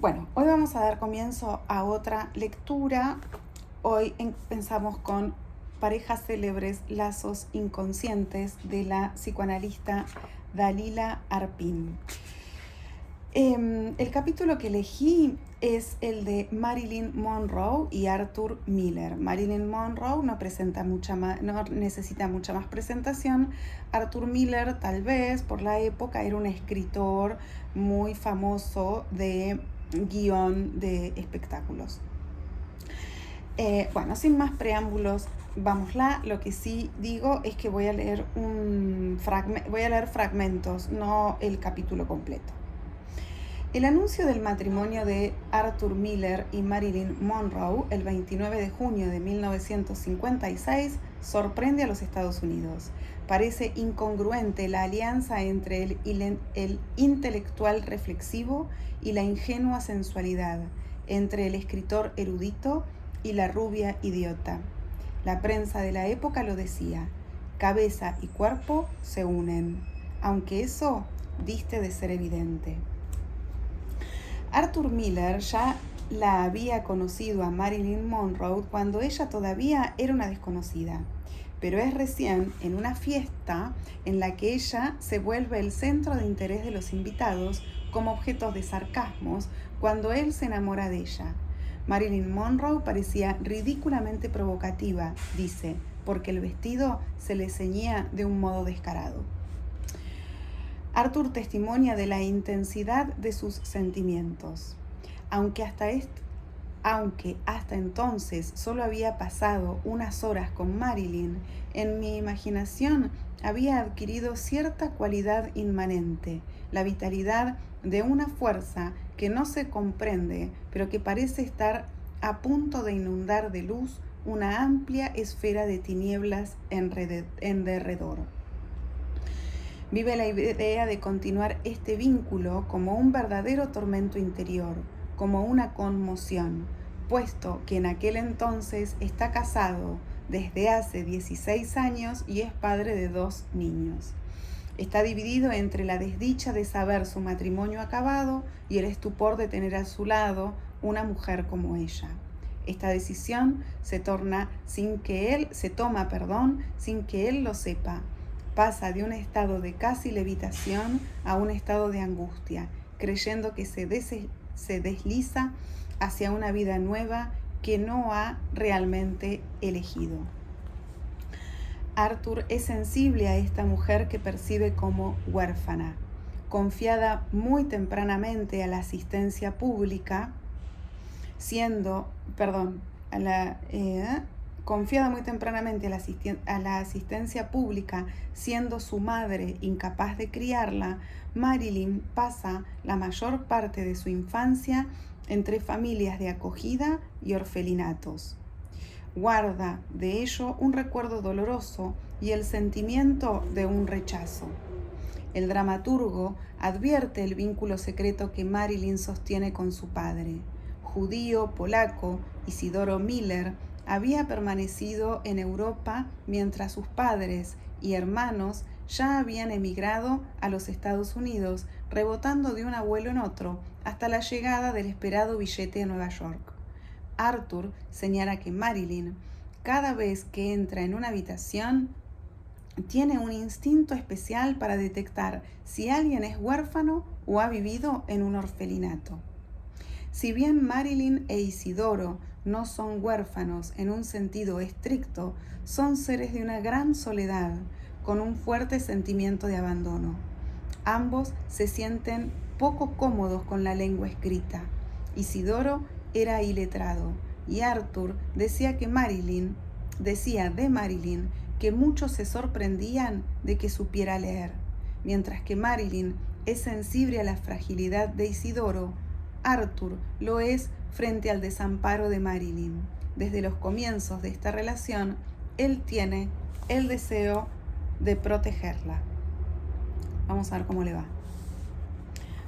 Bueno, hoy vamos a dar comienzo a otra lectura. Hoy pensamos con Parejas célebres, lazos inconscientes, de la psicoanalista Dalila Arpin. El capítulo que elegí es el de Marilyn Monroe y Arthur Miller. Marilyn Monroe no necesita mucha más presentación. Arthur Miller, tal vez por la época, era un escritor muy famoso de guión de espectáculos. Bueno, sin más preámbulos, vámosla. Lo que sí digo es que voy a leer fragmentos, no el capítulo completo. El anuncio del matrimonio de Arthur Miller y Marilyn Monroe el 29 de junio de 1956 sorprende a los Estados Unidos. Parece incongruente la alianza entre el intelectual reflexivo y la ingenua sensualidad, entre el escritor erudito y la rubia idiota. La prensa de la época lo decía: cabeza y cuerpo se unen, aunque eso diste de ser evidente. Arthur Miller ya la había conocido a Marilyn Monroe cuando ella todavía era una desconocida, pero es recién en una fiesta en la que ella se vuelve el centro de interés de los invitados como objetos de sarcasmos cuando él se enamora de ella. Marilyn Monroe parecía ridículamente provocativa, dice, porque el vestido se le ceñía de un modo descarado. Arthur testimonia de la intensidad de sus sentimientos. Aunque hasta entonces solo había pasado unas horas con Marilyn, en mi imaginación había adquirido cierta cualidad inmanente, la vitalidad de una fuerza que no se comprende, pero que parece estar a punto de inundar de luz una amplia esfera de tinieblas en derredor. Vive la idea de continuar este vínculo como un verdadero tormento interior, como una conmoción, puesto que en aquel entonces está casado desde hace 16 años y es padre de 2 niños. Está dividido entre la desdicha de saber su matrimonio acabado y el estupor de tener a su lado una mujer como ella. Esta decisión se toma sin que él lo sepa. Pasa de un estado de casi levitación a un estado de angustia, creyendo que se desliza hacia una vida nueva que no ha realmente elegido. Arthur es sensible a esta mujer que percibe como huérfana. Confiada muy tempranamente a la asistencia pública, Confiada muy tempranamente a la asistencia pública, siendo su madre incapaz de criarla, Marilyn pasa la mayor parte de su infancia entre familias de acogida y orfelinatos. Guarda de ello un recuerdo doloroso y el sentimiento de un rechazo. El dramaturgo advierte el vínculo secreto que Marilyn sostiene con su padre. Judío, polaco, Isidoro Miller había permanecido en Europa mientras sus padres y hermanos ya habían emigrado a los Estados Unidos, rebotando de un abuelo en otro hasta la llegada del esperado billete de Nueva York. Arthur señala que Marilyn, cada vez que entra en una habitación, tiene un instinto especial para detectar si alguien es huérfano o ha vivido en un orfelinato. Si bien Marilyn e Isidoro no son huérfanos en un sentido estricto, son seres de una gran soledad, con un fuerte sentimiento de abandono. Ambos se sienten poco cómodos con la lengua escrita. Isidoro era iletrado y Arthur decía de Marilyn que muchos se sorprendían de que supiera leer. Mientras que Marilyn es sensible a la fragilidad de Isidoro, Arthur lo es frente al desamparo de Marilyn. Desde los comienzos de esta relación, él tiene el deseo de protegerla. Vamos a ver cómo le va.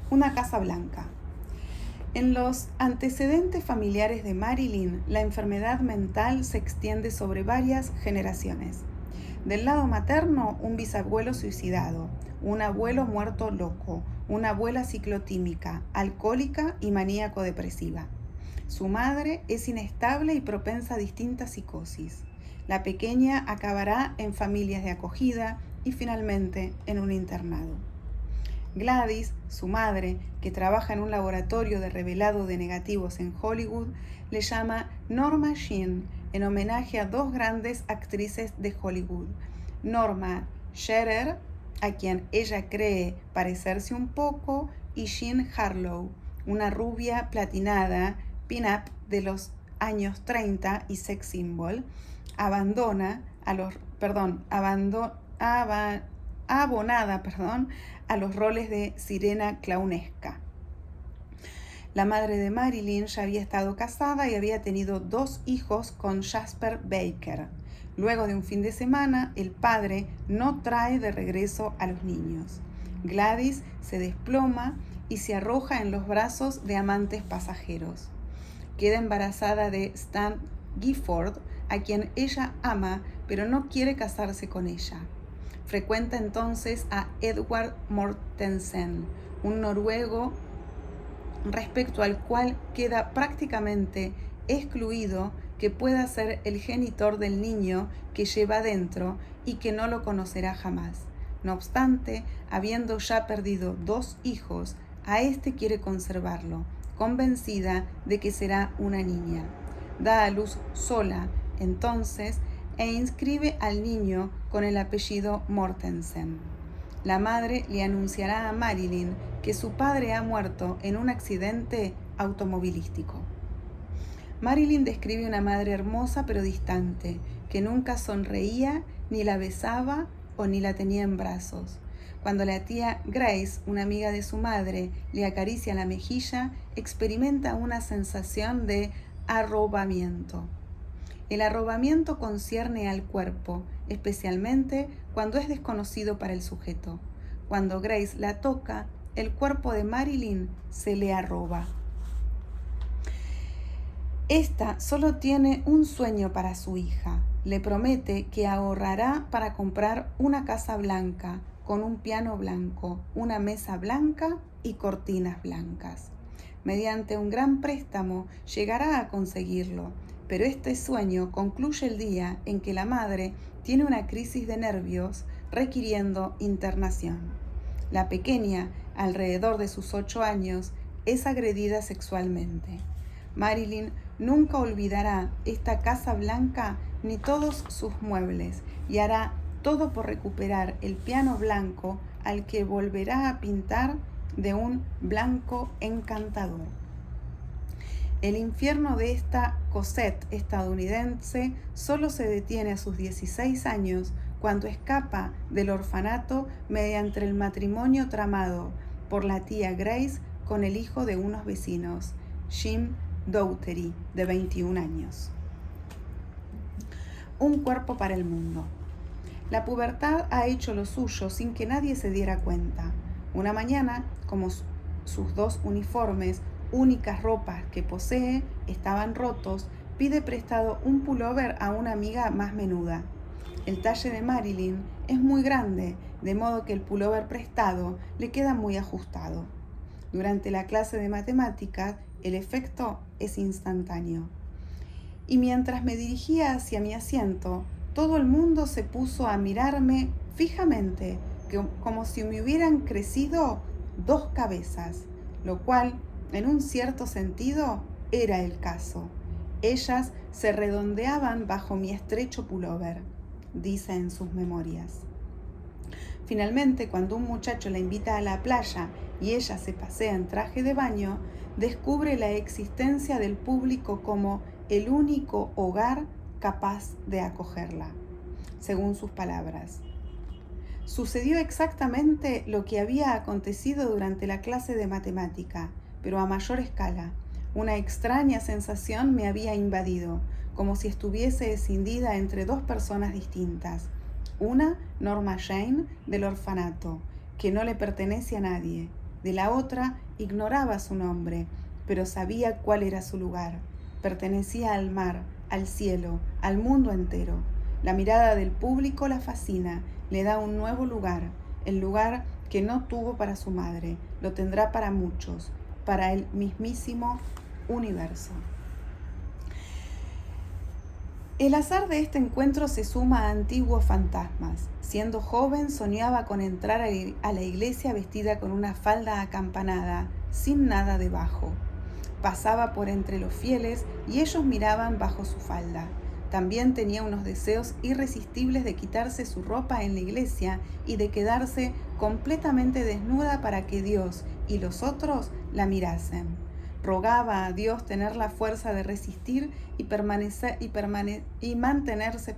Una casa blanca. En los antecedentes familiares de Marilyn, la enfermedad mental se extiende sobre varias generaciones. Del lado materno, un bisabuelo suicidado, un abuelo muerto loco, una abuela ciclotímica, alcohólica y maníaco-depresiva. Su madre es inestable y propensa a distintas psicosis. La pequeña acabará en familias de acogida y finalmente en un internado. Gladys, su madre, que trabaja en un laboratorio de revelado de negativos en Hollywood, le llama Norma Jean en homenaje a dos grandes actrices de Hollywood, Norma Shearer, a quien ella cree parecerse un poco, y Jean Harlow, una rubia platinada, pin-up de los años 30 y sex symbol, abonada a los roles de sirena clownesca. La madre de Marilyn ya había estado casada y había tenido 2 hijos con Jasper Baker. Luego de un fin de semana, el padre no trae de regreso a los niños. Gladys se desploma y se arroja en los brazos de amantes pasajeros. Queda embarazada de Stan Gifford, a quien ella ama, pero no quiere casarse con ella. Frecuenta entonces a Edward Mortensen, un noruego respecto al cual queda prácticamente excluido que pueda ser el genitor del niño que lleva dentro y que no lo conocerá jamás. No obstante, habiendo ya perdido 2 hijos, a este quiere conservarlo, convencida de que será una niña. Da a luz sola, entonces, e inscribe al niño con el apellido Mortensen. La madre le anunciará a Marilyn que su padre ha muerto en un accidente automovilístico. Marilyn describe una madre hermosa pero distante, que nunca sonreía, ni la besaba o ni la tenía en brazos. Cuando la tía Grace, una amiga de su madre, le acaricia la mejilla, experimenta una sensación de arrobamiento. El arrobamiento concierne al cuerpo, especialmente cuando es desconocido para el sujeto. Cuando Grace la toca, el cuerpo de Marilyn se le arroba. Esta solo tiene un sueño para su hija. Le promete que ahorrará para comprar una casa blanca, con un piano blanco, una mesa blanca y cortinas blancas. Mediante un gran préstamo llegará a conseguirlo, pero este sueño concluye el día en que la madre tiene una crisis de nervios requiriendo internación. La pequeña, alrededor de sus 8 años, es agredida sexualmente. Marilyn nunca olvidará esta casa blanca ni todos sus muebles y hará todo por recuperar el piano blanco al que volverá a pintar de un blanco encantador. El infierno de esta Cosette estadounidense solo se detiene a sus 16 años cuando escapa del orfanato mediante el matrimonio tramado por la tía Grace con el hijo de unos vecinos, Jim Dougherty, de 21 años. Un cuerpo para el mundo. La pubertad ha hecho lo suyo sin que nadie se diera cuenta. Una mañana, como sus 2 uniformes, únicas ropas que posee, estaban rotos, pide prestado un pullover a una amiga más menuda. El talle de Marilyn es muy grande, de modo que el pullover prestado le queda muy ajustado. Durante la clase de matemáticas, el efecto es instantáneo. Y mientras me dirigía hacia mi asiento, todo el mundo se puso a mirarme fijamente, como si me hubieran crecido 2 cabezas, lo cual, en un cierto sentido, era el caso. Ellas se redondeaban bajo mi estrecho pullover, dice en sus memorias. Finalmente, cuando un muchacho la invita a la playa y ella se pasea en traje de baño, descubre la existencia del público como el único hogar capaz de acogerla, según sus palabras. Sucedió exactamente lo que había acontecido durante la clase de matemática, pero a mayor escala. Una extraña sensación me había invadido, como si estuviese escindida entre 2 personas distintas. Una, Norma Jane, del orfanato, que no le pertenece a nadie. De la otra, ignoraba su nombre, pero sabía cuál era su lugar. Pertenecía al mar, al cielo, al mundo entero. La mirada del público la fascina, le da un nuevo lugar, el lugar que no tuvo para su madre, lo tendrá para muchos, para el mismísimo universo. El azar de este encuentro se suma a antiguos fantasmas. Siendo joven soñaba con entrar a la iglesia vestida con una falda acampanada, sin nada debajo. Pasaba por entre los fieles y ellos miraban bajo su falda. También tenía unos deseos irresistibles de quitarse su ropa en la iglesia y de quedarse completamente desnuda para que Dios y los otros la mirasen. Rogaba a Dios tener la fuerza de resistir y mantenerse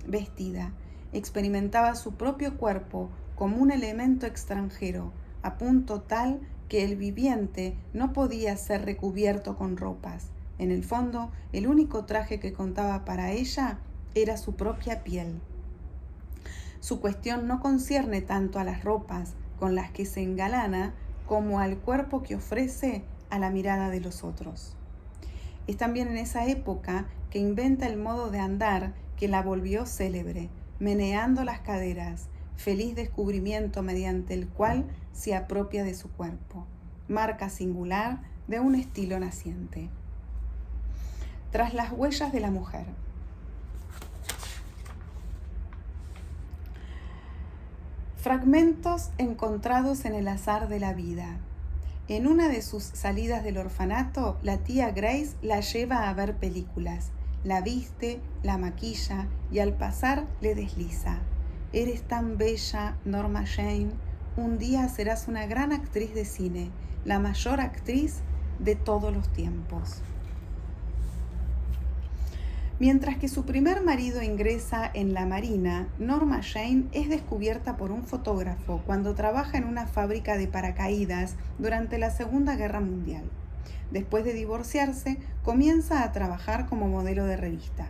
vestida. Experimentaba su propio cuerpo como un elemento extranjero, a punto tal que el viviente no podía ser recubierto con ropas. En el fondo, el único traje que contaba para ella era su propia piel. Su cuestión no concierne tanto a las ropas con las que se engalana como al cuerpo que ofrece a la mirada de los otros. Es también en esa época que inventa el modo de andar que la volvió célebre, meneando las caderas, feliz descubrimiento mediante el cual se apropia de su cuerpo, marca singular de un estilo naciente. Tras las huellas de la mujer. Fragmentos encontrados en el azar de la vida. En una de sus salidas del orfanato, la tía Grace la lleva a ver películas. La viste, la maquilla y al pasar le desliza: «Eres tan bella, Norma Jane. Un día serás una gran actriz de cine, la mayor actriz de todos los tiempos». Mientras que su primer marido ingresa en la Marina, Norma Jane es descubierta por un fotógrafo cuando trabaja en una fábrica de paracaídas durante la Segunda Guerra Mundial. Después de divorciarse, comienza a trabajar como modelo de revistas.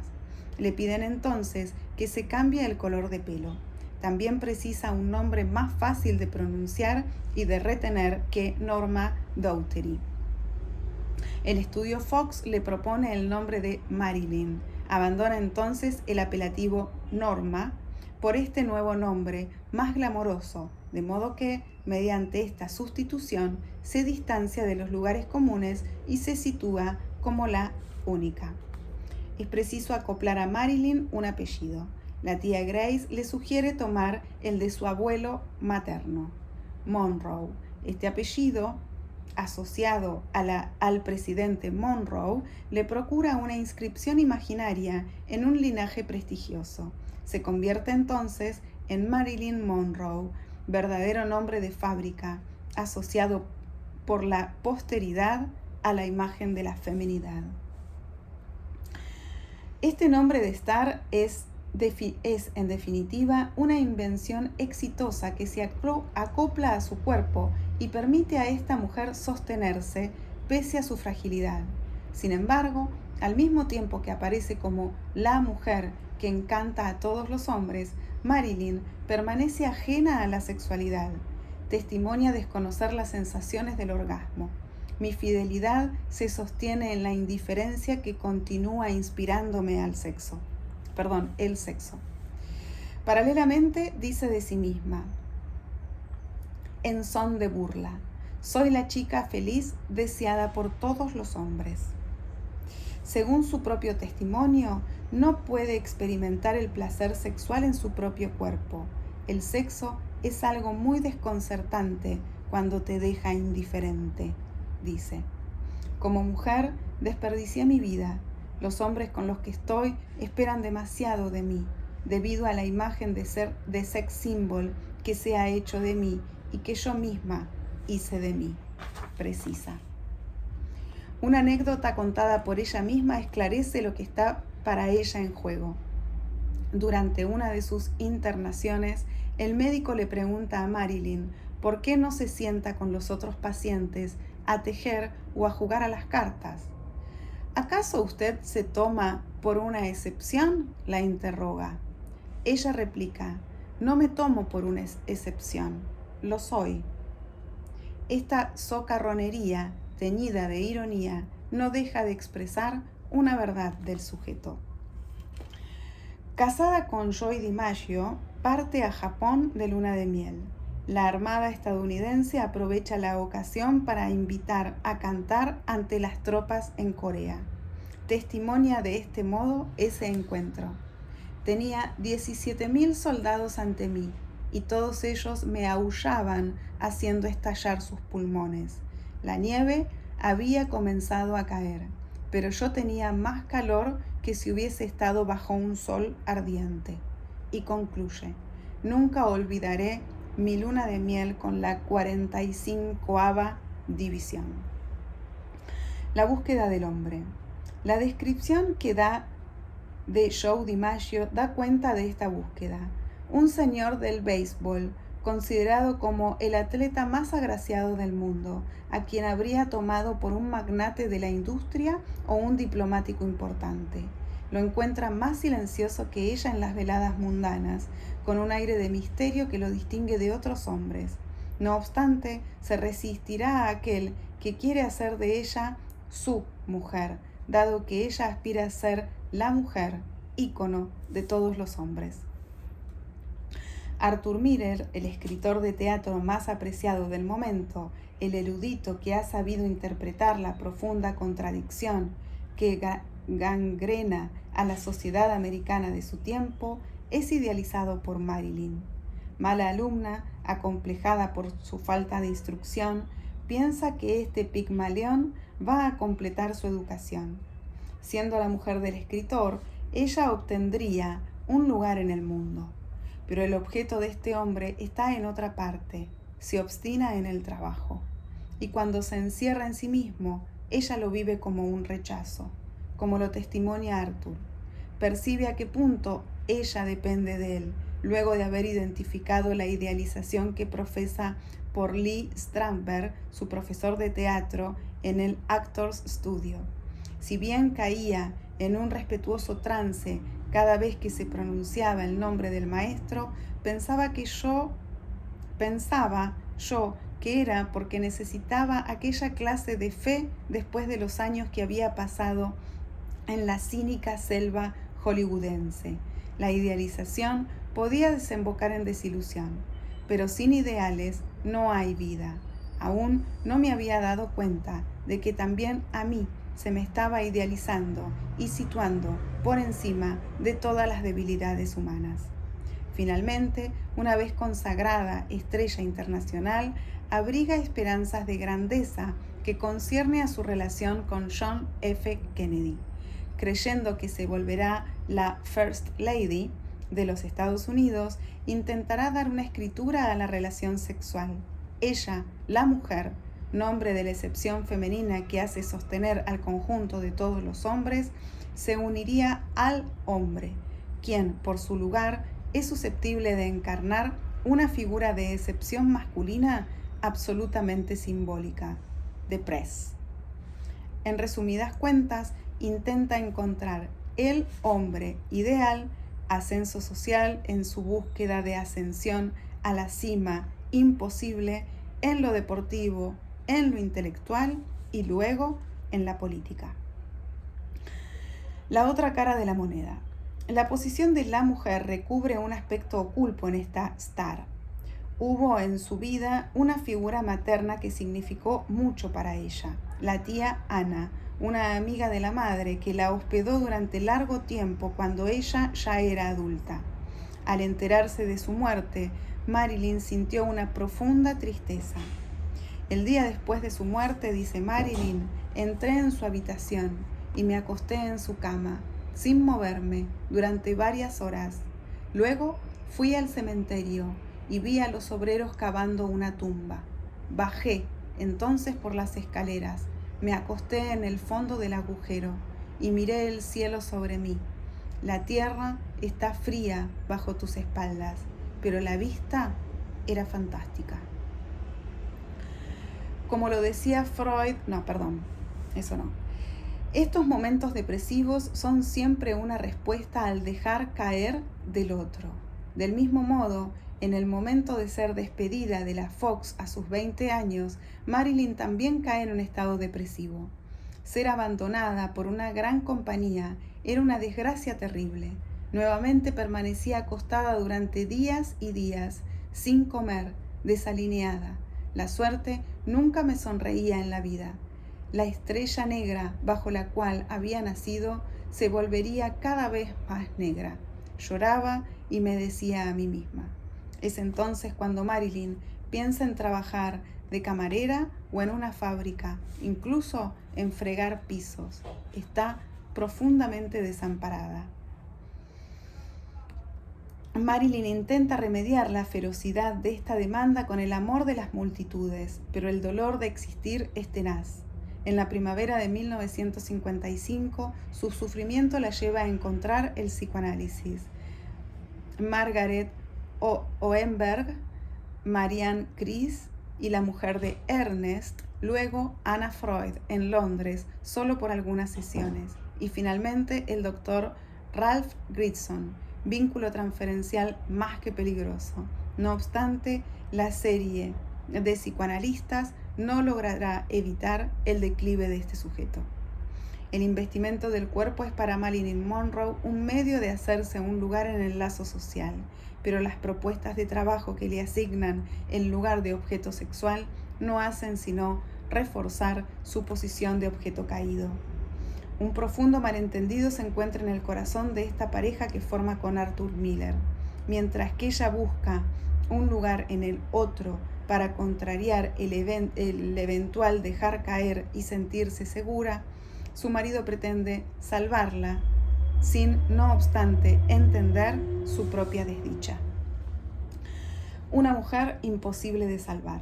Le piden entonces que se cambie el color de pelo. También precisa un nombre más fácil de pronunciar y de retener que Norma Dougherty. El estudio Fox le propone el nombre de Marilyn. Abandona entonces el apelativo Norma por este nuevo nombre más glamoroso, de modo que, mediante esta sustitución, se distancia de los lugares comunes y se sitúa como la única. Es preciso acoplar a Marilyn un apellido. La tía Grace le sugiere tomar el de su abuelo materno, Monroe. Este apellido, asociado al presidente Monroe, le procura una inscripción imaginaria en un linaje prestigioso. Se convierte entonces en Marilyn Monroe, verdadero nombre de fábrica, asociado por la posteridad a la imagen de la feminidad. Este nombre de estar es en definitiva una invención exitosa que se acopla a su cuerpo y permite a esta mujer sostenerse pese a su fragilidad. Sin embargo, al mismo tiempo que aparece como la mujer que encanta a todos los hombres, Marilyn permanece ajena a la sexualidad. Testimonia desconocer las sensaciones del orgasmo. Mi fidelidad se sostiene en la indiferencia que continúa inspirándome el sexo. Paralelamente dice de sí misma, en son de burla: soy la chica feliz deseada por todos los hombres. Según su propio testimonio, no puede experimentar el placer sexual en su propio cuerpo. El sexo es algo muy desconcertante cuando te deja indiferente, dice. Como mujer, desperdicié mi vida. Los hombres con los que estoy esperan demasiado de mí, debido a la imagen de sex symbol que se ha hecho de mí y que yo misma hice de mí, precisa. Una anécdota contada por ella misma esclarece lo que está para ella en juego. Durante una de sus internaciones, el médico le pregunta a Marilyn por qué no se sienta con los otros pacientes a tejer o a jugar a las cartas. ¿Acaso usted se toma por una excepción?, la interroga. Ella replica: no me tomo por una excepción, lo soy. Esta socarronería, teñida de ironía, no deja de expresar una verdad del sujeto. Casada con Joey DiMaggio, parte a Japón de luna de miel. La Armada estadounidense aprovecha la ocasión para invitar a cantar ante las tropas en Corea. Testimonia de este modo ese encuentro. Tenía 17.000 soldados ante mí, y todos ellos me aullaban haciendo estallar sus pulmones. La nieve había comenzado a caer, pero yo tenía más calor que si hubiese estado bajo un sol ardiente. Y concluye: nunca olvidaré mi luna de miel con la 45ª División. La búsqueda del hombre. La descripción que da de Joe DiMaggio da cuenta de esta búsqueda. Un señor del béisbol, considerado como el atleta más agraciado del mundo, a quien habría tomado por un magnate de la industria o un diplomático importante. Lo encuentra más silencioso que ella en las veladas mundanas, con un aire de misterio que lo distingue de otros hombres. No obstante, se resistirá a aquel que quiere hacer de ella su mujer, dado que ella aspira a ser la mujer, ícono de todos los hombres. Arthur Miller, el escritor de teatro más apreciado del momento, el erudito que ha sabido interpretar la profunda contradicción que gangrena a la sociedad americana de su tiempo, es idealizado por Marilyn. Mala alumna, acomplejada por su falta de instrucción, piensa que este Pigmalión va a completar su educación. Siendo la mujer del escritor, ella obtendría un lugar en el mundo. Pero el objeto de este hombre está en otra parte, se obstina en el trabajo. Y cuando se encierra en sí mismo, ella lo vive como un rechazo, como lo testimonia Arthur. Percibe a qué punto ella depende de él, luego de haber identificado la idealización que profesa por Lee Strasberg, su profesor de teatro, en el Actors Studio. Si bien caía en un respetuoso trance cada vez que se pronunciaba el nombre del maestro, pensaba yo que era porque necesitaba aquella clase de fe después de los años que había pasado en la cínica selva hollywoodense. La idealización podía desembocar en desilusión, pero sin ideales no hay vida. Aún no me había dado cuenta de que también a mí se me estaba idealizando y situando por encima de todas las debilidades humanas. Finalmente, una vez consagrada estrella internacional, abriga esperanzas de grandeza que concierne a su relación con John F. Kennedy. Creyendo que se volverá la First Lady de los Estados Unidos, intentará dar una escritura a la relación sexual. Ella, la mujer, nombre de la excepción femenina que hace sostener al conjunto de todos los hombres, se uniría al hombre, quien, por su lugar, es susceptible de encarnar una figura de excepción masculina absolutamente simbólica, de Press. En resumidas cuentas, intenta encontrar el hombre ideal, ascenso social en su búsqueda de ascensión a la cima imposible en lo deportivo, en lo intelectual y luego en la política. La otra cara de la moneda. La posición de la mujer recubre un aspecto oculto en esta Star. Hubo en su vida una figura materna que significó mucho para ella, la tía Ana, una amiga de la madre que la hospedó durante largo tiempo cuando ella ya era adulta. Al enterarse de su muerte, Marilyn sintió una profunda tristeza. El día después de su muerte, dice Marilyn, entré en su habitación y me acosté en su cama, sin moverme, durante varias horas. Luego fui al cementerio y vi a los obreros cavando una tumba. Bajé entonces por las escaleras, me acosté en el fondo del agujero y miré el cielo sobre mí. La tierra está fría bajo tus espaldas, pero la vista era fantástica. Como lo decía Freud, Estos momentos depresivos son siempre una respuesta al dejar caer del otro. Del mismo modo, en el momento de ser despedida de la Fox a sus 20 años, Marilyn también cae en un estado depresivo. Ser abandonada por una gran compañía era una desgracia terrible. Nuevamente permanecía acostada durante días y días, sin comer, desalineada. La suerte nunca me sonreía en la vida. La estrella negra bajo la cual había nacido se volvería cada vez más negra. Lloraba y me decía a mí misma. Es entonces cuando Marilyn piensa en trabajar de camarera o en una fábrica, incluso en fregar pisos. Está profundamente desamparada. Marilyn intenta remediar la ferocidad de esta demanda con el amor de las multitudes, pero el dolor de existir es tenaz. En la primavera de 1955, su sufrimiento la lleva a encontrar el psicoanálisis. Margaret Oenberg, Marianne Kris y la mujer de Ernest, luego Anna Freud en Londres, solo por algunas sesiones, y finalmente el doctor Ralph Gridson, vínculo transferencial más que peligroso. No obstante, la serie de psicoanalistas no logrará evitar el declive de este sujeto. El investimento del cuerpo es para Marilyn Monroe un medio de hacerse un lugar en el lazo social, pero las propuestas de trabajo que le asignan en lugar de objeto sexual no hacen sino reforzar su posición de objeto caído. Un profundo malentendido se encuentra en el corazón de esta pareja que forma con Arthur Miller. Mientras que ella busca un lugar en el otro para contrariar el eventual dejar caer y sentirse segura, su marido pretende salvarla sin, no obstante, entender su propia desdicha. Una mujer imposible de salvar.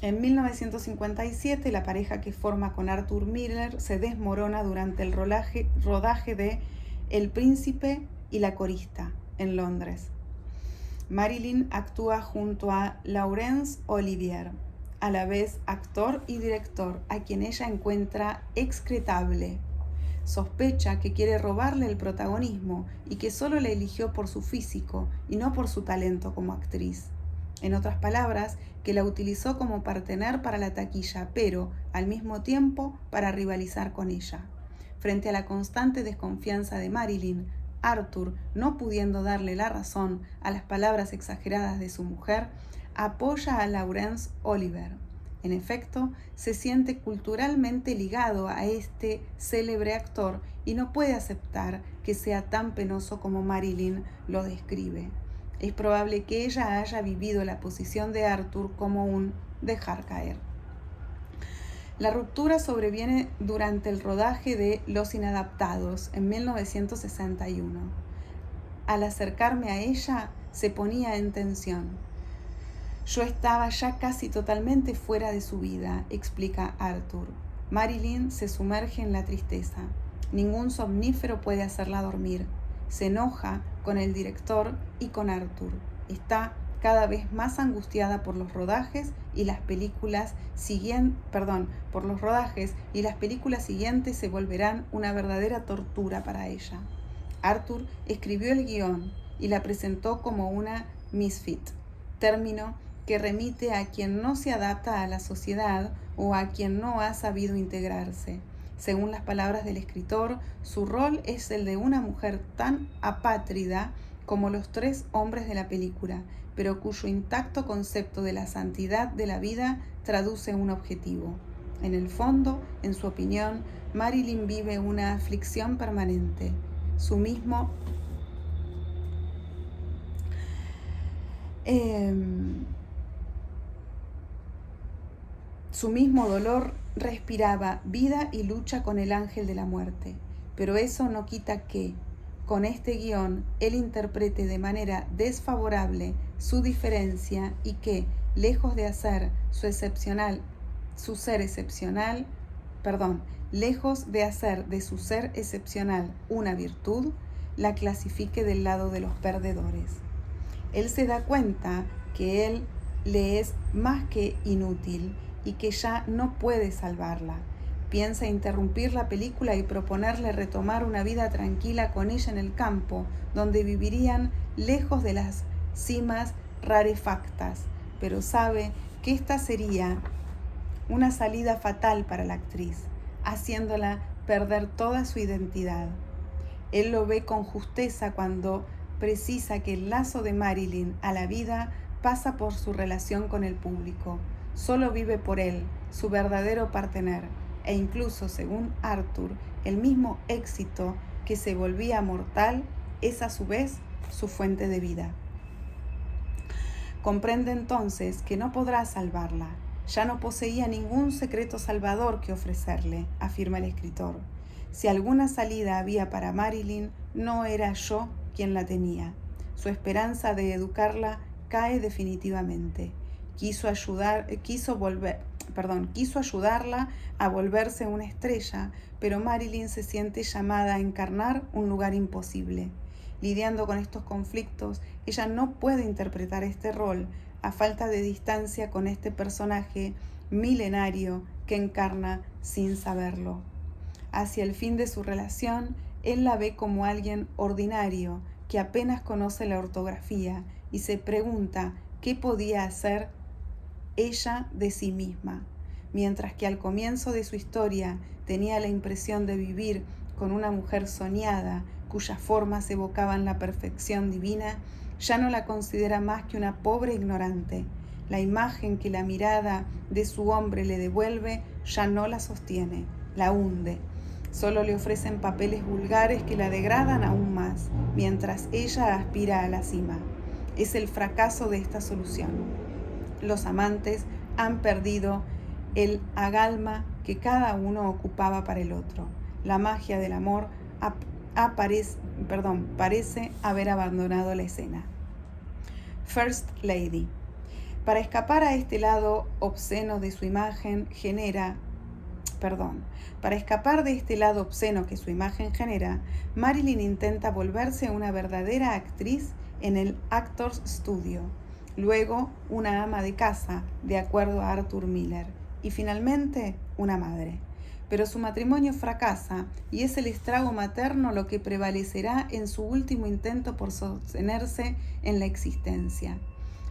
En 1957, la pareja que forma con Arthur Miller se desmorona durante el rodaje de El Príncipe y la Corista en Londres. Marilyn actúa junto a Laurence Olivier, a la vez actor y director, a quien ella encuentra excretable. Sospecha que quiere robarle el protagonismo y que solo le eligió por su físico y no por su talento como actriz. En otras palabras, que la utilizó como partener para la taquilla, pero al mismo tiempo para rivalizar con ella. Frente a la constante desconfianza de Marilyn, Arthur, no pudiendo darle la razón a las palabras exageradas de su mujer, apoya a Laurence Olivier. En efecto, se siente culturalmente ligado a este célebre actor y no puede aceptar que sea tan penoso como Marilyn lo describe. Es probable que ella haya vivido la posición de Arthur como un dejar caer. La ruptura sobreviene durante el rodaje de Los Inadaptados en 1961. Al acercarme a ella, se ponía en tensión. Yo estaba ya casi totalmente fuera de su vida, explica Arthur. Marilyn se sumerge en la tristeza. Ningún somnífero puede hacerla dormir. Se enoja con el director y con Arthur. Está cada vez más angustiada por los rodajes y las películas siguientes se volverán una verdadera tortura para ella. Arthur escribió el guión y la presentó como una misfit, término que remite a quien no se adapta a la sociedad o a quien no ha sabido integrarse. Según las palabras del escritor, su rol es el de una mujer tan apátrida como los tres hombres de la película, pero cuyo intacto concepto de la santidad de la vida traduce un objetivo. En el fondo, en su opinión, Marilyn vive una aflicción permanente. Su mismo dolor respiraba vida y lucha con el ángel de la muerte, pero eso no quita que, con este guión, él interprete de manera desfavorable su diferencia y que, lejos de hacer lejos de hacer de su ser excepcional una virtud, la clasifique del lado de los perdedores. Él se da cuenta que él le es más que inútil y que ya no puede salvarla. Piensa interrumpir la película y proponerle retomar una vida tranquila con ella en el campo, donde vivirían lejos de las cimas rarefactas, pero sabe que esta sería una salida fatal para la actriz, haciéndola perder toda su identidad. Él lo ve con justeza cuando precisa que el lazo de Marilyn a la vida pasa por su relación con el público. Solo vive por él, su verdadero partener, e incluso, según Arthur, el mismo éxito que se volvía mortal es a su vez su fuente de vida. Comprende entonces que no podrá salvarla. Ya no poseía ningún secreto salvador que ofrecerle, afirma el escritor. Si alguna salida había para Marilyn, no era yo quien la tenía. Su esperanza de educarla cae definitivamente. Quiso ayudarla a volverse una estrella, pero Marilyn se siente llamada a encarnar un lugar imposible. Lidiando con estos conflictos, ella no puede interpretar este rol a falta de distancia con este personaje milenario que encarna sin saberlo. Hacia el fin de su relación, él la ve como alguien ordinario que apenas conoce la ortografía y se pregunta qué podía hacer ella de sí misma. Mientras que al comienzo de su historia tenía la impresión de vivir con una mujer soñada, cuyas formas evocaban la perfección divina, ya no la considera más que una pobre ignorante. La imagen que la mirada de su hombre le devuelve ya no la sostiene, la hunde. Solo le ofrecen papeles vulgares que la degradan aún más, mientras ella aspira a la cima. Es el fracaso de esta solución. Los amantes han perdido el agalma que cada uno ocupaba para el otro. La magia del amor parece haber abandonado la escena. First Lady. Para escapar a este lado obsceno de su imagen Para escapar de este lado obsceno que su imagen genera, Marilyn intenta volverse una verdadera actriz en el Actors Studio, luego una ama de casa, de acuerdo a Arthur Miller, y finalmente una madre. Pero su matrimonio fracasa y es el estrago materno lo que prevalecerá en su último intento por sostenerse en la existencia.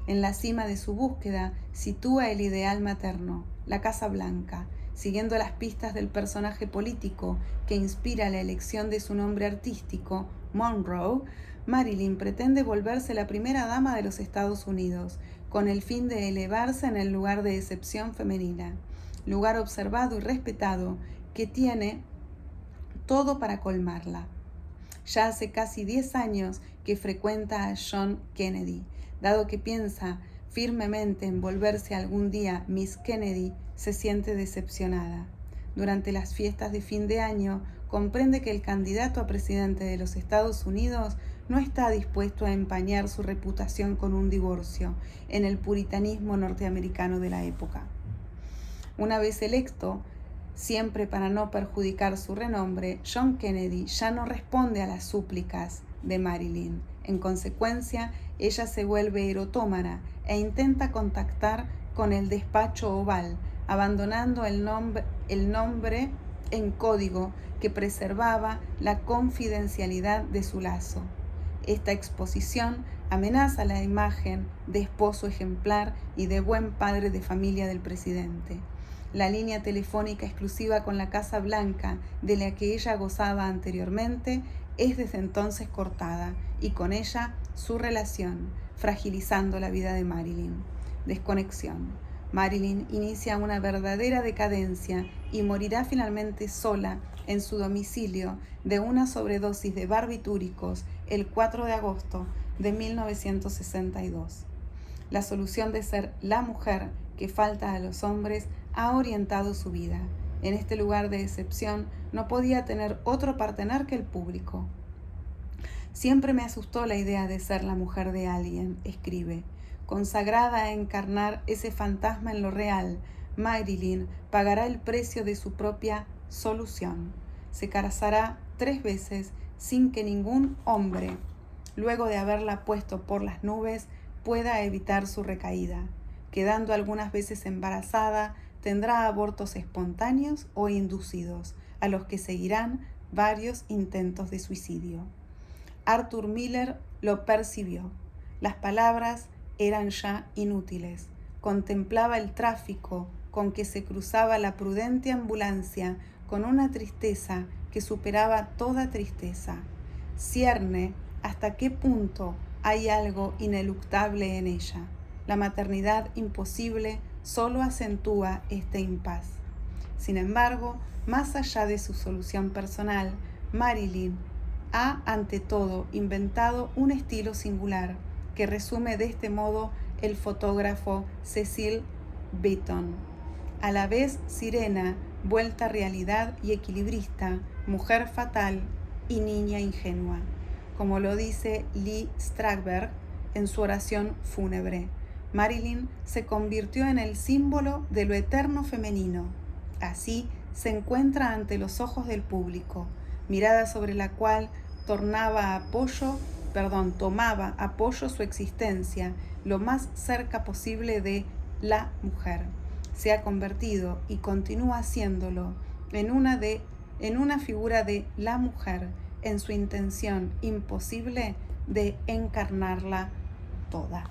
En la cima de su búsqueda sitúa el ideal materno, la Casa Blanca, siguiendo las pistas del personaje político que inspira la elección de su nombre artístico, Monroe. Marilyn pretende volverse la primera dama de los Estados Unidos, con el fin de elevarse en el lugar de excepción femenina, lugar observado y respetado que tiene todo para colmarla. Ya hace casi 10 años que frecuenta a John Kennedy. Dado que piensa firmemente en volverse algún día Miss Kennedy, se siente decepcionada. Durante las fiestas de fin de año, comprende que el candidato a presidente de los Estados Unidos no está dispuesto a empañar su reputación con un divorcio en el puritanismo norteamericano de la época. Una vez electo, siempre para no perjudicar su renombre, John Kennedy ya no responde a las súplicas de Marilyn. En consecuencia, ella se vuelve erotómana e intenta contactar con el despacho oval, abandonando el nombre en código que preservaba la confidencialidad de su lazo. Esta exposición amenaza la imagen de esposo ejemplar y de buen padre de familia del presidente. La línea telefónica exclusiva con la Casa Blanca, de la que ella gozaba anteriormente, es desde entonces cortada, y con ella su relación, fragilizando la vida de Marilyn. Desconexión. Marilyn inicia una verdadera decadencia y morirá finalmente sola en su domicilio de una sobredosis de barbitúricos el 4 de agosto de 1962. La solución de ser la mujer que falta a los hombres ha orientado su vida. En este lugar de excepción no podía tener otro partener que el público. Siempre me asustó la idea de ser la mujer de alguien, escribe. Consagrada a encarnar ese fantasma en lo real, Marilyn pagará el precio de su propia solución. Se casará 3 veces sin que ningún hombre, luego de haberla puesto por las nubes, pueda evitar su recaída. Quedando algunas veces embarazada, tendrá abortos espontáneos o inducidos, a los que seguirán varios intentos de suicidio. Arthur Miller lo percibió. Las palabras eran ya inútiles. Contemplaba el tráfico con que se cruzaba la prudente ambulancia con una tristeza que superaba toda tristeza. Cierne hasta qué punto hay algo ineluctable en ella. La maternidad imposible solo acentúa este impas. Sin embargo, más allá de su solución personal, Marilyn ha ante todo inventado un estilo singular que resume de este modo el fotógrafo Cecil Beaton. A la vez sirena, vuelta a realidad y equilibrista, mujer fatal y niña ingenua, como lo dice Lee Strasberg en su oración fúnebre. Marilyn se convirtió en el símbolo de lo eterno femenino. Así se encuentra ante los ojos del público, mirada sobre la cual tomaba apoyo su existencia lo más cerca posible de la mujer. Se ha convertido y continúa haciéndolo en una figura de la mujer en su intención imposible de encarnarla toda.